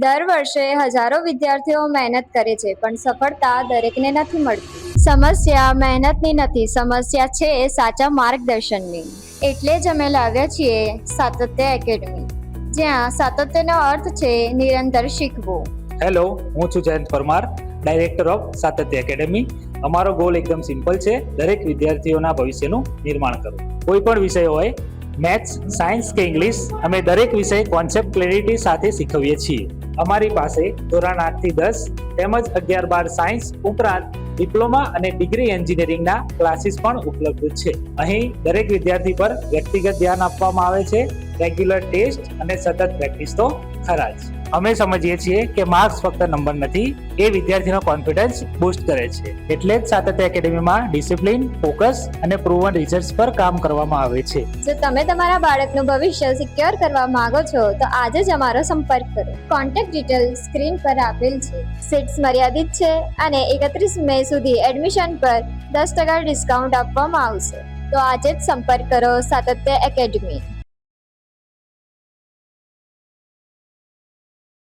દર વર્ષે હજારો વિદ્યાર્થીઓ મહેનત કરે છે, પણ સફળતા દરેકને નથી મળતી. સમસ્યા મહેનતની નથી, સમસ્યા છે સાચા માર્ગદર્શનની. એટલે જ અમે લાવ્યા છીએ સાતત્ય એકેડમી, જ્યાં સાતત્યનો અર્થ છે નિરંતર શીખવું. હેલો, હું છું જયંત પરમાર, ડાયરેક્ટર ઓફ સાતત્ય એકેડમી. અમારો ગોલ એકદમ સિમ્પલ છે, દરેક વિદ્યાર્થીઓના ભવિષ્યનું નિર્માણ કરવું. કોઈ પણ વિષય હોય, મેથ્સ, સાયન્સ કે ઇંગ્લિશ, અમે દરેક વિષય કોન્સેપ્ટ ક્લેરિટી સાથે શીખવીએ છીએ. અમારી પાસે ધોરણ 8 થી 10 તેમજ 11-12 સાયન્સ ઉપરાંત ડિપ્લોમા અને ડિગ્રી એન્જિનિયરિંગના ક્લાસીસ પણ ઉપલબ્ધ છે. અહીં દરેક વિદ્યાર્થી પર વ્યક્તિગત ધ્યાન આપવામાં આવે છે, રેગ્યુલર ટેસ્ટ અને સતત પ્રેક્ટિસ તો ખરા જ. અમે સમજીએ છીએ કે માર્ક્સ ફક્ત નંબર નથી, એ વિદ્યાર્થીનો કોન્ફિડન્સ બૂસ્ટ કરે છે. એટલે જ સાતત્ય એકેડમીમાં ડિસિપ્લિન, ફોકસ અને પ્રૂવન રિઝલ્ટ્સ પર કામ કરવામાં આવે છે. જો તમે તમારા બાળકનું ભવિષ્ય સિક્યોર કરવા માંગો છો, તો આજે જ અમારો સંપર્ક કરો. કોન્ટેક્ટ ડિટેલ સ્ક્રીન પર આપેલ છે. સીટ્સ મર્યાદિત છે અને 31 મે સુધી એડમિશન પર 10% ડિસ્કાઉન્ટ આપવામાં આવશે. તો આજે જ સંપર્ક કરો સાતત્ય એકેડમી.